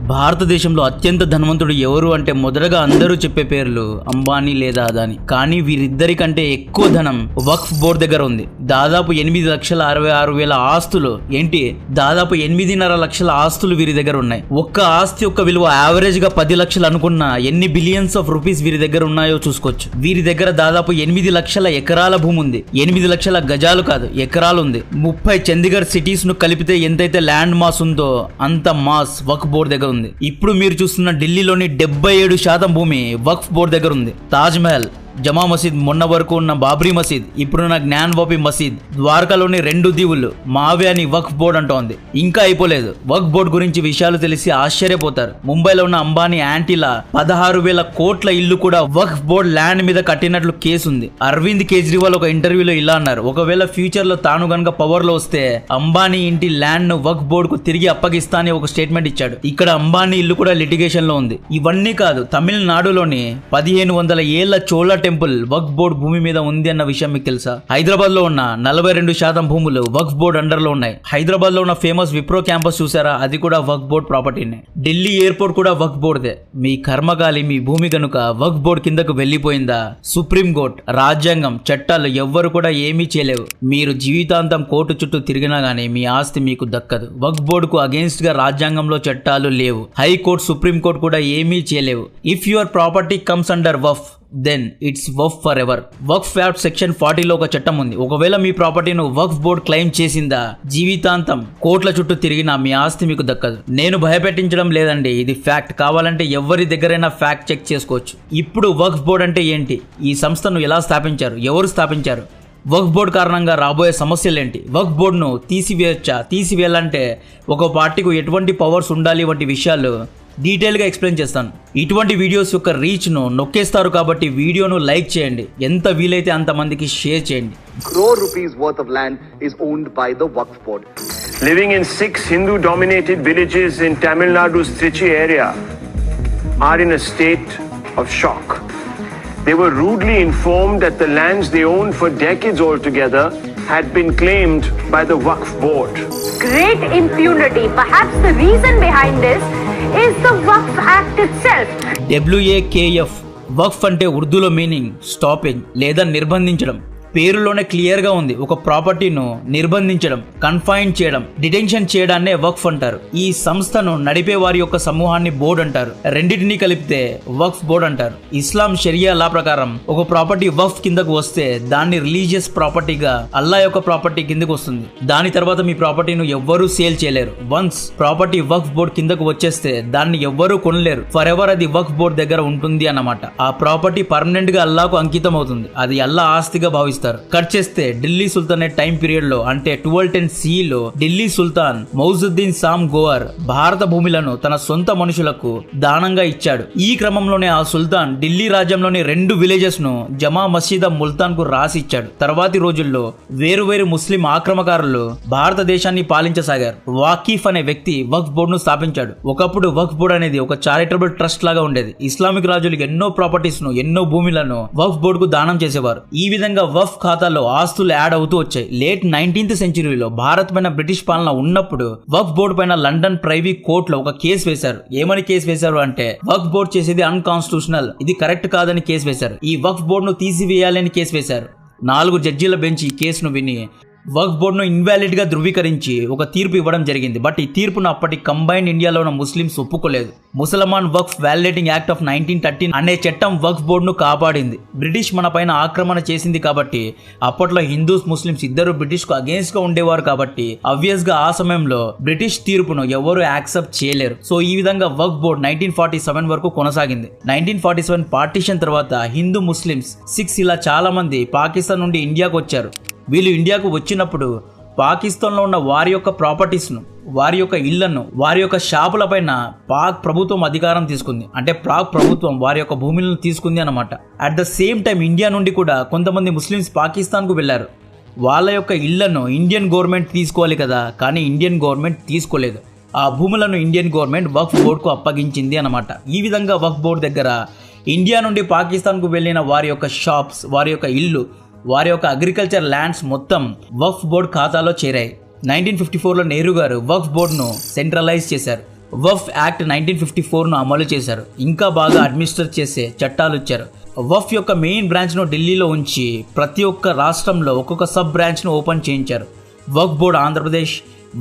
భారతదేశంలో అత్యంత ధనవంతుడు ఎవరు అంటే మొదటగా అందరూ చెప్పే పేర్లు అంబానీ లేదా అదానీ. కానీ వీరిద్దరి కంటే ఎక్కువ ధనం వక్ఫ్ బోర్డు దగ్గర ఉంది. దాదాపు 8,66,000 ఆస్తులు ఏంటి, దాదాపు 8.5 లక్షల ఆస్తులు వీరి దగ్గర ఉన్నాయి. ఒక్క ఆస్తి యొక్క విలువ యావరేజ్ గా 10 లక్షలు అనుకున్నా ఎన్ని బిలియన్స్ ఆఫ్ రూపీస్ వీరి దగ్గర ఉన్నాయో చూసుకోవచ్చు. వీరి దగ్గర దాదాపు 8 లక్షల ఎకరాల భూమి ఉంది. 8 లక్షల గజాలు కాదు, ఎకరాలు ఉంది. 30 చండీగఢ్ సిటీస్ ను కలిపితే ఎంతైతే ల్యాండ్ మాస్ ఉందో అంత మాస్ వక్ఫ్ బోర్డు దగ్గర ఉంది. ఇప్పుడు మీరు చూస్తున్న ఢిల్లీలోని 77% భూమి వక్ఫ్ బోర్డు దగ్గర ఉంది. తాజ్ మహల్, జమా మసీద్, మొన్న వరకు ఉన్న బాబ్రీ మసీద్, ఇప్పుడున్న జ్ఞాన్వాపి మసీద్, ద్వారకాలోని 2 దీవులు మావే అని వక్ఫ్ బోర్డు అంటోంది. ఇంకా అయిపోలేదు. వక్ఫ్ బోర్డు గురించి విషయాలు తెలిసి ఆశ్చర్యపోతారు. ముంబైలో ఉన్న అంబానీ యాంటీలా 16,000 కోట్ల ఇల్లు కూడా వక్ఫ్ బోర్డు ల్యాండ్ మీద కట్టినట్లు కేసు ఉంది. అరవింద్ కేజ్రీవాల్ ఒక ఇంటర్వ్యూలో ఇలా అన్నారు, ఒకవేళ ఫ్యూచర్ లో తాను గనక పవర్ లో వస్తే అంబానీ ఇంటి ల్యాండ్ ను వక్ఫ్ బోర్డు కు తిరిగి అప్పగిస్తా అని ఒక స్టేట్మెంట్ ఇచ్చాడు. ఇక్కడ అంబానీ ఇల్లు కూడా లిటిగేషన్ లో ఉంది. ఇవన్నీ కాదు, తమిళనాడులోని 1500 ఏళ్ల చోళ టెంపుల్ వక్ఫ్ బోర్డు భూమి మీద ఉంది అన్న విషయం మీకు తెలుసా? హైదరాబాద్ లో ఉన్న 42% భూములు వక్ఫ్ బోర్డు అండర్ లో ఉన్నాయి. హైదరాబాద్ లో ఉన్న ఫేమస్ విప్రో క్యాంపస్ చూసారా, అది కూడా వక్ఫ్ బోర్డు ప్రాపర్టీనే. ఢిల్లీ ఎయిర్పోర్ట్ కూడా వక్ఫ్ బోర్డుదే. మీ కర్మకాలి మీ భూమి కనుక వక్ఫ్ బోర్డు కిందకు వెళ్లిపోయిందా, సుప్రీం కోర్టు, రాజ్యాంగం, చట్టాలు ఎవ్వరు కూడా ఏమీ చేయలేవు. మీరు జీవితాంతం కోర్టు చుట్టూ తిరిగినా గానీ మీ ఆస్తి మీకు దక్కదు. వక్ఫ్ బోర్డుకు అగేన్స్ట్ గా రాజ్యాంగంలో చట్టాలు లేవు. హైకోర్టు, సుప్రీం కోర్టు కూడా ఏమీ చేయలేవు. If your property comes under Waqf, then it's Waqf for ever. Waqf act section 40లో ఒక చట్టం ఉంది. ఒకవేళ మీ ప్రాపర్టీను వక్ఫ్ బోర్డు క్లెయిమ్ చేసిందా, జీవితాంతం కోట్ల చుట్టూ తిరిగినా మీ ఆస్తి మీకు దక్కదు. నేను భయపెట్టించడం లేదండి, ఇది ఫ్యాక్ట్. కావాలంటే ఎవరి దగ్గరైనా ఫ్యాక్ట్ చెక్ చేసుకోవచ్చు. ఇప్పుడు వక్ఫ్ బోర్డు అంటే ఏంటి, ఈ సంస్థను ఎలా స్థాపించారు, ఎవరు స్థాపించారు, వక్ఫ్ బోర్డు కారణంగా రాబోయే సమస్యలు ఏంటి, వక్ఫ్ బోర్డును తీసివేయచ్చా, తీసివేయాలంటే ఒక పార్టీకు ఎటువంటి పవర్స్ ఉండాలి వంటి విషయాలు డీటెయిల్ గా ఎక్స్ప్లెయిన్ చేస్తాను. ఇటువంటి వీడియోస్ యొక్క రీచ్ ను నొక్కేస్తారు కాబట్టి వీడియోను లైక్ చేయండి, ఎంత వీలైతే అంత మందికి షేర్ చేయండి. Crore rupees worth of land is owned by the Waqf Board. Living in 6 Hindu-dominated villages in Tamil Nadu's Trichy area are in a state of shock. They were rudely informed that the lands they owned for decades altogether had been claimed by the Waqf Board. Great impunity. Perhaps the reason behind this is the Waqf Act itself. WAKF వక్ఫ్ అంటే ఉర్దూలో meaning stopping లేదా నిర్బంధించడం. పేరులోనే clear గా ఉంది. ఒక ప్రాపర్టీను నిర్బంధించడం, confine చేయడం, detention చేయడాన్నే వక్ఫ్ అంటారు. ఈ సంస్థను నడిపే వారి యొక్క సమూహాన్ని బోర్డు అంటారు. రెండింటినీ కలిపితే వక్ఫ్ బోర్డు అంటారు. ఇస్లాం షరియా లా ప్రకారం ఒక ప్రాపర్టీ వక్ఫ్ కిందకు వస్తే దాన్ని రిలీజియస్ ప్రాపర్టీగా అల్లా యొక్క ప్రాపర్టీ కిందకు వస్తుంది. దాని తర్వాత మీ ప్రాపర్టీను ఎవ్వరూ సేల్ చేయలేరు. వన్స్ ప్రాపర్టీ వక్ఫ్ బోర్డు కిందకు వచ్చేస్తే దాన్ని ఎవ్వరూ కొనలేరు. ఫర్ ఎవర్ అది వక్ఫ్ బోర్డు దగ్గర ఉంటుంది అన్నమాట. ఆ ప్రాపర్టీ పర్మనెంట్ గా అల్లాకు అంకితం అవుతుంది. అది అల్లా ఆస్తిగా భావిస్తారు. కట్ చేస్తే ఢిల్లీ సుల్తానేట్ టైం పీరియడ్ లో అంటే 1210 CE లో ఢిల్లీ సుల్తాన్ మౌజుద్దీన్ సామ్ గోవర్ భారత భూములను తన సొంత మనుషులకు దానంగా ఇచ్చాడు. ఈ క్రమంలోనే ఆ సుల్తాన్ ఢిల్లీ రాజ్యంలోని 2 విలేజెస్ ను జమా మసీద్ ముల్తాన్ కు రాసి ఇచ్చాడు. తర్వాతి రోజుల్లో వేరువేరు ముస్లిం ఆక్రమకారులు భారతదేశాన్ని పాలించసాగారు. వాకీఫ్ అనే వ్యక్తి వక్ఫ్ బోర్డును స్థాపించాడు. ఒకప్పుడు వక్ఫ్ బోర్డు అనేది ఒక చారిటబుల్ ట్రస్ట్ లాగా ఉండేది. ఇస్లామిక్ రాజులు ఎన్నో ప్రాపర్టీస్ ను, ఎన్నో భూములను వక్ఫ్ బోర్డుకు దానం చేసేవారు. ఈ విధంగా వక్ఫ్ ఖాతాలో ఆస్తులు యాడ్ అవుతూ వచ్చాయి. లేట్ 19th సెంచరీలో భారత్ పైన బ్రిటిష్ పాలన ఉన్నప్పుడు వక్ఫ్ బోర్డు పైన లండన్ ప్రైవీ కోర్టులో ఒక కేసు వేశారు. ఏమని కేసు వేశారు అంటే వక్ఫ్ బోర్డు చేసేది అన్కాన్స్టిట్యూషనల్, ఇది కరెక్ట్ కాదని కేసు వేశారు. ఈ వక్ఫ్ బోర్డును తీసివేయాలని కేసు వేశారు. 4 జడ్జీల బెంచ్ ఈ కేసును విని వక్ఫ్ బోర్డును ఇన్వాలిడ్ గా ధృవీకరించి ఒక తీర్పు ఇవ్వడం జరిగింది. బట్ ఈ తీర్పును అప్పటి కంబైన్డ్ ఇండియాలో ఉన్న ముస్లింస్ ఒప్పుకోలేదు. ముసల్మాన్ వక్ఫ్ వాలిడేటింగ్ యాక్ట్ ఆఫ్ 1913 అనే చట్టం వక్ఫ్ బోర్డును కాపాడింది. బ్రిటిష్ మన పైన ఆక్రమణ చేసింది కాబట్టి అప్పట్లో హిందూస్, ముస్లింస్ ఇద్దరు బ్రిటిష్ కు అగేన్స్ట్ గా ఉండేవారు కాబట్టి ఆబ్వియస్ గా ఆ సమయంలో బ్రిటిష్ తీర్పును ఎవరు యాక్సెప్ట్ చేయలేరు. సో ఈ విధంగా వక్ఫ్ బోర్డు 1947 వరకు కొనసాగింది. 1947 పార్టీషన్ తర్వాత హిందూ, ముస్లింస్, సిఖ్స్ ఇలా చాలా మంది పాకిస్తాన్ నుండి ఇండియాకు వచ్చారు. వీళ్ళు ఇండియాకు వచ్చినప్పుడు పాకిస్తాన్లో ఉన్న వారి యొక్క ప్రాపర్టీస్ను, వారి యొక్క ఇళ్లను, వారి యొక్క షాపులపైన పాక్ ప్రభుత్వం అధికారం తీసుకుంది. అంటే పాక్ ప్రభుత్వం వారి యొక్క భూములను తీసుకుంది అన్నమాట. At the same time India నుండి కూడా కొంతమంది ముస్లిమ్స్ పాకిస్తాన్కు వెళ్లారు. వాళ్ళ యొక్క ఇళ్లను ఇండియన్ గవర్నమెంట్ తీసుకోవాలి కదా, కానీ ఇండియన్ గవర్నమెంట్ తీసుకోలేదు. ఆ భూములను ఇండియన్ గవర్నమెంట్ వక్ఫ్ బోర్డుకు అప్పగించింది అన్నమాట. ఈ విధంగా వక్ఫ్ బోర్డు దగ్గర ఇండియా నుండి పాకిస్తాన్కు వెళ్ళిన వారి యొక్క షాప్స్, వారి యొక్క ఇల్లు, వారి యొక్క అగ్రికల్చర్ ల్యాండ్స్ మొత్తం వక్ఫ్ బోర్డు ఖాతాలో చేరాయి. 1954లో నెహ్రూ గారు వక్ఫ్ బోర్డును సెంట్రలైజ్ చేశారు. వఫ్ యాక్ట్ 1954ను అమలు చేశారు. ఇంకా బాగా అడ్మినిస్టర్ చేసే చట్టాలు ఇచ్చారు. వఫ్ యొక్క మెయిన్ బ్రాంచ్ను ఢిల్లీలో ఉంచి ప్రతి ఒక్క రాష్ట్రంలో ఒక్కొక్క సబ్ బ్రాంచ్ను ఓపెన్ చేయించారు. వక్ఫ్ బోర్డ్ ఆంధ్రప్రదేశ్,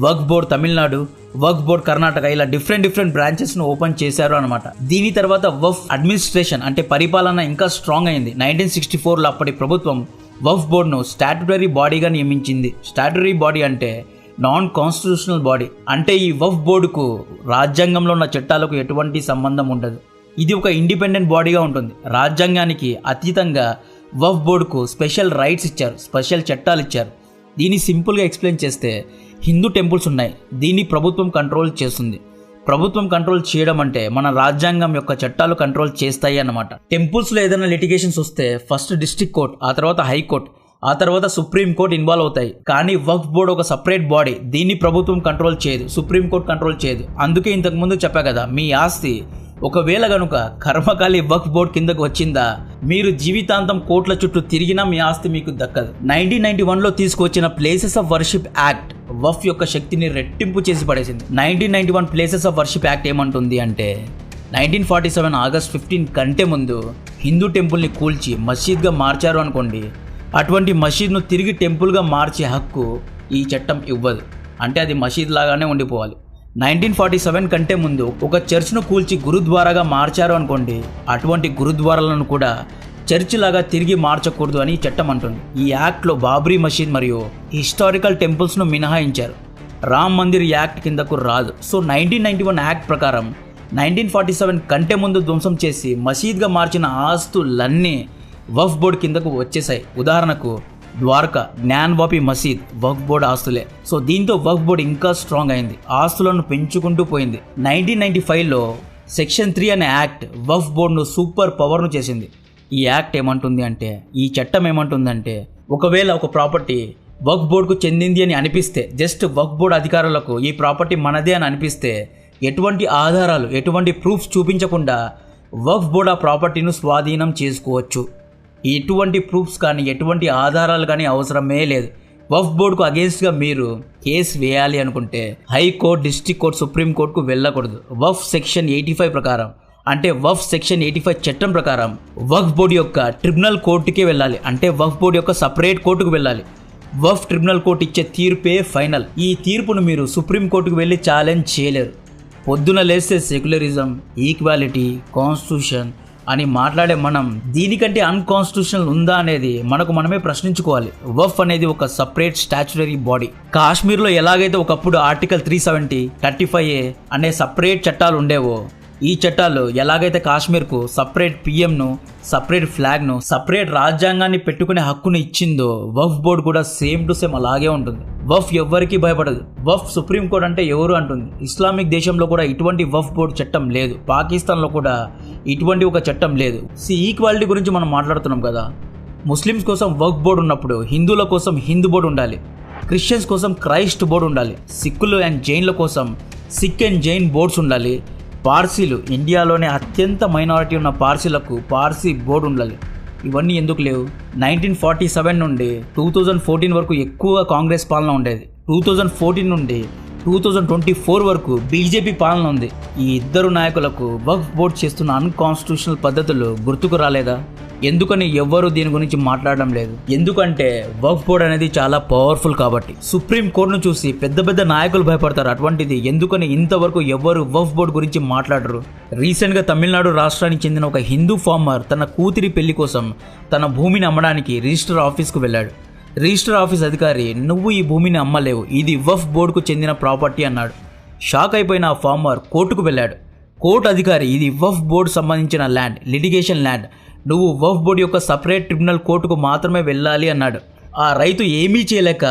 వక్ఫ్ బోర్డ్ తమిళనాడు, వక్ఫ్ బోర్డ్ కర్ణాటక, ఇలా డిఫరెంట్ బ్రాంచెస్ను ఓపెన్ చేశారు అనమాట. దీని తర్వాత వఫ్ అడ్మినిస్ట్రేషన్ అంటే పరిపాలన ఇంకా స్ట్రాంగ్ అయింది. 1964లో అప్పటి ప్రభుత్వం వక్ఫ్ బోర్డును స్టాట్యుటరీ బాడీగా నియమించింది. స్టాట్యుటరీ బాడీ అంటే నాన్ కాన్స్టిట్యూషనల్ బాడీ. అంటే ఈ వక్ఫ్ బోర్డుకు రాజ్యాంగంలో ఉన్న చట్టాలకు ఎటువంటి సంబంధం ఉండదు. ఇది ఒక ఇండిపెండెంట్ బాడీగా ఉంటుంది. రాజ్యాంగానికి అతీతంగా వక్ఫ్ బోర్డుకు స్పెషల్ రైట్స్ ఇచ్చారు, స్పెషల్ చట్టాలు ఇచ్చారు. దీన్ని సింపుల్గా ఎక్స్ప్లెయిన్ చేస్తే హిందూ టెంపుల్స్ ఉన్నాయి, దీన్ని ప్రభుత్వం కంట్రోల్ చేస్తుంది. ప్రభుత్వం కంట్రోల్ చేయడం అంటే మన రాజ్యాంగం యొక్క చట్టాలు కంట్రోల్ చేస్తాయి అన్నమాట. టెంపుల్స్లో ఏదైనా లిటిగేషన్స్ వస్తే ఫస్ట్ డిస్ట్రిక్ట్ కోర్ట్, ఆ తర్వాత హైకోర్ట్, ఆ తర్వాత సుప్రీం కోర్ట్ ఇన్వాల్వ్ అవుతాయి. కానీ వక్ఫ్ బోర్డ్ ఒక సపరేట్ బాడీ, దీన్ని ప్రభుత్వం కంట్రోల్ చేయదు, సుప్రీం కోర్ట్ కంట్రోల్ చేయదు. అందుకే ఇంతకుముందు చెప్పా కదా, మీ ఆస్తి ఒకవేళ గనుక కర్మకాలి వక్ఫ్ బోర్డ్ కిందకు వచ్చిందా, మీరు జీవితాంతం కోట్ల చుట్టూ తిరిగినా మీ ఆస్తి మీకు దక్కదు. 1991లో తీసుకొచ్చిన ప్లేసెస్ ఆఫ్ వర్షిప్ యాక్ట్ వక్ఫ్ యొక్క శక్తిని రెట్టింపు చేసి పడేసింది. 1991 ప్లేసెస్ ఆఫ్ వర్షిప్ యాక్ట్ ఏమంటుంది అంటే 1947 ఆగస్ట్ 15 కంటే ముందు హిందూ టెంపుల్ని కూల్చి మసీద్గా మార్చారు అనుకోండి, అటువంటి మసీద్ను తిరిగి టెంపుల్గా మార్చే హక్కు ఈ చట్టం ఇవ్వదు. అంటే అది మసీద్ లాగానే ఉండిపోవాలి. 1947 కంటే ముందు ఒక చర్చ్ను కూల్చి గురుద్వారాగా మార్చారు అనుకోండి, అటువంటి గురుద్వారాలను కూడా చర్చ్ లాగా తిరిగి మార్చకూడదు అని చట్టం అంటుంది. ఈ యాక్ట్లో బాబ్రీ మసీద్ మరియు హిస్టారికల్ టెంపుల్స్ను మినహాయించారు. రామ్ మందిర్ యాక్ట్ కిందకు రాదు. సో 1991 యాక్ట్ ప్రకారం 1947 కంటే ముందు ధ్వంసం చేసి మసీద్గా మార్చిన ఆస్తులన్నీ వక్ఫ్ బోర్డ్ కిందకు వచ్చేసాయి. ఉదాహరణకు ద్వారకా జ్ఞాన్వాపి మసీద్ వక్ఫ్ బోర్డ్ ఆస్తులే. సో దీంతో వక్ఫ్ బోర్డ్ ఇంకా స్ట్రాంగ్ అయింది, ఆస్తులను పెంచుకుంటూ పోయింది. 1995లో సెక్షన్ 3 అనే యాక్ట్ వక్ఫ్ బోర్డును సూపర్ పవర్ను చేసింది. ఈ యాక్ట్ ఏమంటుంది అంటే, ఈ చట్టం ఏమంటుందంటే, ఒకవేళ ఒక ప్రాపర్టీ వక్ఫ్ బోర్డుకు చెందింది అని అనిపిస్తే, జస్ట్ వక్ఫ్ బోర్డు అధికారులకు ఈ ప్రాపర్టీ మనదే అని అనిపిస్తే, ఎటువంటి ఆధారాలు, ఎటువంటి ప్రూఫ్స్ చూపించకుండా వక్ఫ్ బోర్డు ఆ ప్రాపర్టీను స్వాధీనం చేసుకోవచ్చు. ఎటువంటి ప్రూఫ్స్ కానీ ఎటువంటి ఆధారాలు కానీ అవసరమే లేదు. వక్ఫ్ బోర్డుకు అగేన్స్ట్గా మీరు కేసు వేయాలి అనుకుంటే హైకోర్టు, డిస్ట్రిక్ట్ కోర్టు, సుప్రీం కోర్టుకు వెళ్ళకూడదు. వక్ఫ్ సెక్షన్ 85 ప్రకారం, అంటే వక్ఫ్ సెక్షన్ 85 చట్టం ప్రకారం వక్ఫ్ బోర్డు యొక్క ట్రిబ్యునల్ కోర్టుకే వెళ్ళాలి. అంటే వక్ఫ్ బోర్డు యొక్క సపరేట్ కోర్టుకు వెళ్ళాలి. వక్ఫ్ ట్రిబ్యునల్ కోర్టు ఇచ్చే తీర్పే ఫైనల్. ఈ తీర్పును మీరు సుప్రీం కోర్టుకు వెళ్ళి ఛాలెంజ్ చేయలేరు. పొద్దున లేస్తే సెక్యులరిజం, ఈక్వాలిటీ, కాన్స్టిట్యూషన్ అని మాట్లాడే మనం దీనికంటే అన్కాన్స్టిట్యూషనల్ ఉందా అనేది మనకు మనమే ప్రశ్నించుకోవాలి. వక్ఫ్ అనేది ఒక సపరేట్ స్టాచ్యుటరీ బాడీ. కాశ్మీర్లో ఎలాగైతే ఒకప్పుడు ఆర్టికల్ 370, 35A అనే సపరేట్ చట్టాలు ఉండేవో, ఈ చట్టాలు ఎలాగైతే కాశ్మీర్కు సపరేట్ పిఎంను, సపరేట్ ఫ్లాగ్ను, సపరేట్ రాజ్యాంగాన్ని పెట్టుకునే హక్కును ఇచ్చిందో, వక్ఫ్ బోర్డు కూడా సేమ్ టు సేమ్ అలాగే ఉంటుంది. వక్ఫ్ ఎవ్వరికీ భయపడదు. వక్ఫ్ సుప్రీం కోర్టు అంటే ఎవరు అంటుంది. ఇస్లామిక్ దేశంలో కూడా ఇటువంటి వక్ఫ్ బోర్డు చట్టం లేదు. పాకిస్తాన్లో కూడా ఇటువంటి ఒక చట్టం లేదు. ఈక్వాలిటీ గురించి మనం మాట్లాడుతున్నాం కదా, ముస్లిమ్స్ కోసం వక్ఫ్ బోర్డు ఉన్నప్పుడు హిందువుల కోసం హిందూ బోర్డు ఉండాలి, క్రిస్టియన్స్ కోసం క్రైస్ట్ బోర్డు ఉండాలి, సిక్కులు అండ్ జైన్ల కోసం సిక్ అండ్ జైన్ బోర్డ్స్ ఉండాలి, పార్సీలు, ఇండియాలోనే అత్యంత మైనారిటీ ఉన్న పార్సీలకు పార్సీ బోర్డు ఉండాలి. ఇవన్నీ ఎందుకు లేవు? 1947 నుండి 2014 వరకు ఎక్కువ కాంగ్రెస్ పాలన ఉండేది. 2014 నుండి 2024 వరకు బీజేపీ పాలన ఉంది. ఈ ఇద్దరు నాయకులకు వక్ఫ్ బోర్డు చేస్తున్న అన్కాన్స్టిట్యూషనల్ పద్ధతులు గుర్తుకు రాలేదా? ఎందుకని ఎవ్వరూ దీని గురించి మాట్లాడడం లేదు? ఎందుకంటే వక్ఫ్ బోర్డు అనేది చాలా పవర్ఫుల్ కాబట్టి. సుప్రీం కోర్టును చూసి పెద్ద పెద్ద నాయకులు భయపడతారు. అటువంటిది ఎందుకని ఇంతవరకు ఎవ్వరు వక్ఫ్ బోర్డు గురించి మాట్లాడరు? రీసెంట్గా తమిళనాడు రాష్ట్రానికి చెందిన ఒక హిందూ ఫార్మర్ తన కూతురి పెళ్లి కోసం తన భూమిని అమ్మడానికి రిజిస్టర్ ఆఫీస్కు వెళ్ళాడు. రిజిస్టర్ ఆఫీస్ అధికారి, నువ్వు ఈ భూమిని అమ్మలేవు, ఇది వక్ఫ్ బోర్డుకు చెందిన ప్రాపర్టీ అన్నాడు. షాక్ అయిపోయిన ఆ ఫార్మర్ కోర్టుకు వెళ్ళాడు. కోర్టు అధికారి, ఇది వక్ఫ్ బోర్డు సంబంధించిన ల్యాండ్, లిటిగేషన్ ల్యాండ్, నువ్వు వక్ఫ్ బోర్డు యొక్క సపరేట్ ట్రిబ్యునల్ కోర్టుకు మాత్రమే వెళ్ళాలి అన్నాడు. ఆ రైతు ఏమీ చేయలేక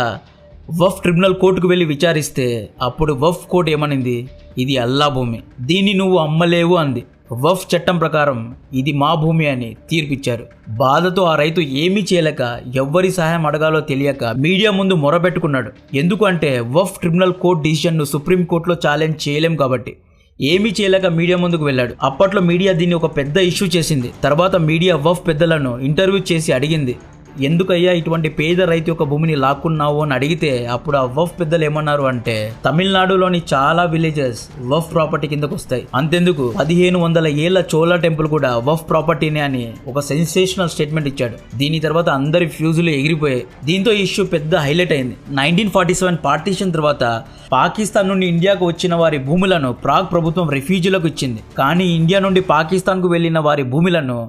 వక్ఫ్ ట్రిబ్యునల్ కోర్టుకు వెళ్ళి విచారిస్తే అప్పుడు వక్ఫ్ కోర్టు ఏమనింది, ఇది అల్లా భూమి, దీన్ని నువ్వు అమ్మలేవు అంది. వక్ఫ్ చట్టం ప్రకారం ఇది మా భూమి అని తీర్పిచ్చారు. బాధతో ఆ రైతు ఏమీ చేయలేక, ఎవ్వరి సహాయం అడగాలో తెలియక మీడియా ముందు మొరబెట్టుకున్నాడు. ఎందుకంటే వక్ఫ్ ట్రిబ్యునల్ కోర్టు డిసిషన్ను సుప్రీం కోర్టులో ఛాలెంజ్ చేయలేం కాబట్టి. ఏమీ చేయలేక మీడియా ముందుకు వెళ్ళాడు. అప్పట్లో మీడియా దీన్ని ఒక పెద్ద ఇష్యూ చేసింది. తర్వాత మీడియా వక్ఫ్ పెద్దలను ఇంటర్వ్యూ చేసి అడిగింది, ఎందుకయ్యా ఇటువంటి పేద రైతు యొక్క భూమిని లాక్కున్నావు అని అడిగితే అప్పుడు ఆ వఫ్ పెద్దలు ఏమన్నారు అంటే తమిళనాడులోని చాలా విలేజెస్ వఫ్ ప్రాపర్టీ కిందకు వస్తాయి. అంతెందుకు 1500 ఏళ్ల చోళ టెంపుల్ కూడా వఫ్ ప్రాపర్టీనే అని ఒక సెన్సేషనల్ స్టేట్మెంట్ ఇచ్చాడు. దీని తర్వాత అందరి ఫ్యూజులు ఎగిరిపోయాయి. దీంతో ఇష్యూ పెద్ద హైలైట్ అయింది. 1947 పార్టీషన్ తర్వాత పాకిస్తాన్ నుండి ఇండియాకు వచ్చిన వారి భూములను ప్రాగ్ ప్రభుత్వం రెఫ్యూజీలకు ఇచ్చింది. కానీ ఇండియా నుండి పాకిస్తాన్కు వెళ్ళిన వారి భూములను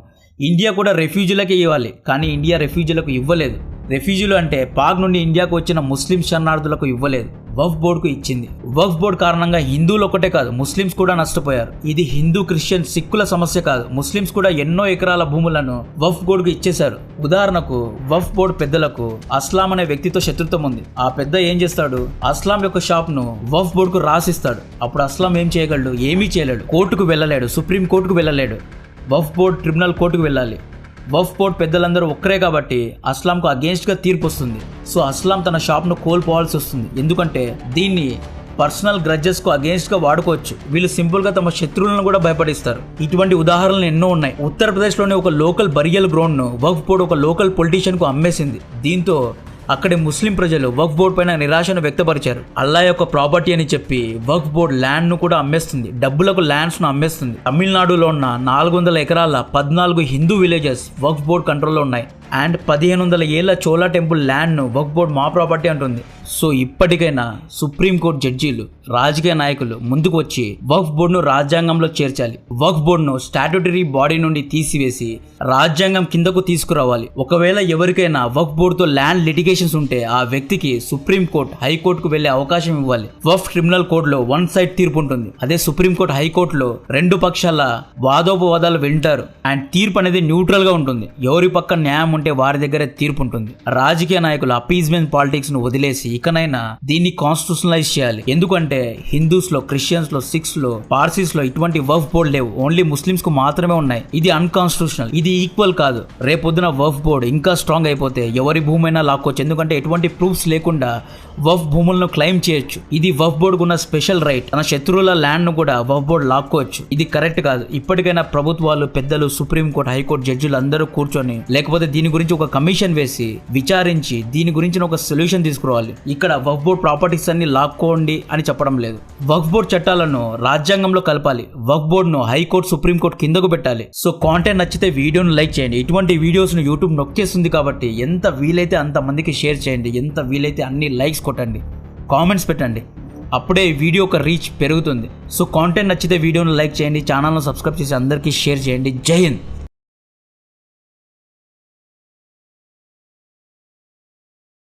ఇండియా కూడా రెఫ్యూజీలకే ఇవ్వాలి. కానీ ఇండియా రెఫ్యూజీలకు ఇవ్వలేదు. రెఫ్యూజీలు అంటే పాక్ నుండి ఇండియాకు వచ్చిన ముస్లిం శరణార్థులకు ఇవ్వలేదు, వక్ఫ్ బోర్డుకు ఇచ్చింది. వక్ఫ్ బోర్డు కారణంగా హిందువులు ఒకటే కాదు ముస్లిమ్స్ కూడా నష్టపోయారు. ఇది హిందూ క్రిస్టియన్ సిక్కుల సమస్య కాదు, ముస్లిమ్స్ కూడా ఎన్నో ఎకరాల భూములను వక్ఫ్ బోర్డుకు ఇచ్చేశారు. ఉదాహరణకు వక్ఫ్ బోర్డు పెద్దలకు అస్లాం అనే వ్యక్తితో శత్రుత్వం ఉంది. ఆ పెద్ద ఏం చేస్తాడు, అస్లాం యొక్క షాప్ ను వక్ఫ్ బోర్డుకు రాసిస్తాడు. అప్పుడు అస్లాం ఏం చేయగలడు, ఏమీ చేయలేడు. కోర్టుకు వెళ్ళలేడు, సుప్రీం కోర్టుకు వెళ్ళలేడు, వక్ఫ్ బోర్డు ట్రిబ్యునల్ కోర్టుకు వెళ్ళాలి. వక్ఫ్ బోర్డు పెద్దలందరూ ఒక్కరే కాబట్టి అస్లాంకు అగేన్స్ట్గా తీర్పు వస్తుంది. సో అస్లాం తన షాప్ను కోల్పోవాల్సి వస్తుంది. ఎందుకంటే దీన్ని పర్సనల్ గ్రడ్జెస్కు అగేన్స్ట్గా వాడుకోవచ్చు. వీళ్ళు సింపుల్గా తమ శత్రువులను కూడా భయపడిస్తారు. ఇటువంటి ఉదాహరణలు ఎన్నో ఉన్నాయి. ఉత్తరప్రదేశ్లోని ఒక లోకల్ బరియల్ గ్రౌండ్ను వక్ఫ్ బోర్డు ఒక లోకల్ పొలిటీషియన్కు అమ్మేసింది. దీంతో అక్కడి ముస్లిం ప్రజలు వక్ఫ్ బోర్డు పైన నిరాశను వ్యక్తపరిచారు. అల్లా యొక్క ప్రాపర్టీ అని చెప్పి వక్ఫ్ బోర్డు ల్యాండ్ ను కూడా అమ్మేస్తుంది, డబ్బులకు ల్యాండ్స్ ను అమ్మేస్తుంది. తమిళనాడులో ఉన్న 400 ఎకరాల 14 హిందూ విలేజెస్ వక్ఫ్ బోర్డు కంట్రోల్లో ఉన్నాయి. అండ్ 1500 ఏళ్ల చోళా టెంపుల్ ల్యాండ్ ను వక్ఫ్ బోర్డు మా ప్రాపర్టీ అంటుంది. సో ఇప్పటికైనా సుప్రీంకోర్టు జడ్జీలు, రాజకీయ నాయకులు ముందుకు వచ్చి వక్ఫ్ బోర్డును రాజ్యాంగంలో చేర్చాలి. వక్ఫ్ బోర్డును స్టాట్యూటరీ బాడీ నుండి తీసివేసి రాజ్యాంగం కిందకు తీసుకురావాలి. ఒకవేళ ఎవరికైనా వక్ఫ్ బోర్డుతో ల్యాండ్ లిటిగేషన్స్ ఉంటే ఆ వ్యక్తికి సుప్రీంకోర్టు, హైకోర్టుకు వెళ్లే అవకాశం ఇవ్వాలి. వక్ఫ్ క్రిమినల్ కోర్టులో వన్ సైడ్ తీర్పు ఉంటుంది. అదే సుప్రీంకోర్టు, హైకోర్టులో రెండు పక్షాల వాదోపవాదాలు వింటారు. అండ్ తీర్పు అనేది న్యూట్రల్ గా ఉంటుంది. ఎవరి పక్క న్యాయం ఉంటే వారి దగ్గరే తీర్పు ఉంటుంది. రాజకీయ నాయకులు అపీజ్మెంట్ పాలిటిక్స్ ను వదిలేసి ఇకనైనా దీన్ని కాన్స్టిట్యూషనలైజ్ చేయాలి. ఎందుకంటే హిందూస్ లో, క్రిస్టియన్స్ లో, సిక్స్ లో, పార్సీస్ లో ఇటువంటి వక్ఫ్ బోర్డు లేవు. ఓన్లీ ముస్లిమ్స్ కు మాత్రమే ఉన్నాయి. ఇది అన్కాన్స్టిట్యూషనల్, ఇది ఈక్వల్ కాదు. రేపొద్దున వక్ఫ్ బోర్డు ఇంకా స్ట్రాంగ్ అయిపోతే ఎవరి భూమైనా లాక్కోవచ్చు. ఎందుకంటే ఎటువంటి ప్రూఫ్స్ లేకుండా వక్ఫ్ భూములను క్లెయిమ్ చేయొచ్చు. ఇది వక్ఫ్ బోర్డుకు ఉన్న స్పెషల్ రైట్. తన శత్రువుల ల్యాండ్ ను కూడా వక్ఫ్ బోర్డు లాక్కోవచ్చు. ఇది కరెక్ట్ కాదు. ఇప్పటికైనా ప్రభుత్వాలు, పెద్దలు, సుప్రీంకోర్టు, హైకోర్టు జడ్జిలు అందరూ కూర్చొని, లేకపోతే దీని గురించి ఒక కమిషన్ వేసి విచారించి దీని గురించి ఒక సొల్యూషన్ తీసుకురావాలి. ఇక్కడ వక్ఫ్ బోర్డు ప్రాపర్టీస్ అన్ని లాక్కోండి అని చెప్పడం లేదు. వక్ఫ్ బోర్డు చట్టాలను రాజ్యాంగంలో కలపాలి. వక్ఫ్ బోర్డును హైకోర్టు, సుప్రీంకోర్టు కిందకు పెట్టాలి. సో కాంటెంట్ నచ్చితే వీడియోను లైక్ చేయండి. ఇటువంటి వీడియోస్ ను యూట్యూబ్ నొక్కేస్తుంది కాబట్టి ఎంత వీలైతే అంత మందికి షేర్ చేయండి. ఎంత వీలైతే అన్ని లైక్స్ కొట్టండి, కామెంట్స్ పెట్టండి. అప్పుడే వీడియో ఒక రీచ్ పెరుగుతుంది. సో కాంటెంట్ నచ్చితే వీడియోను లైక్ చేయండి, ఛానల్ను సబ్స్క్రైబ్ చేసి అందరికీ షేర్ చేయండి. జై హింద్.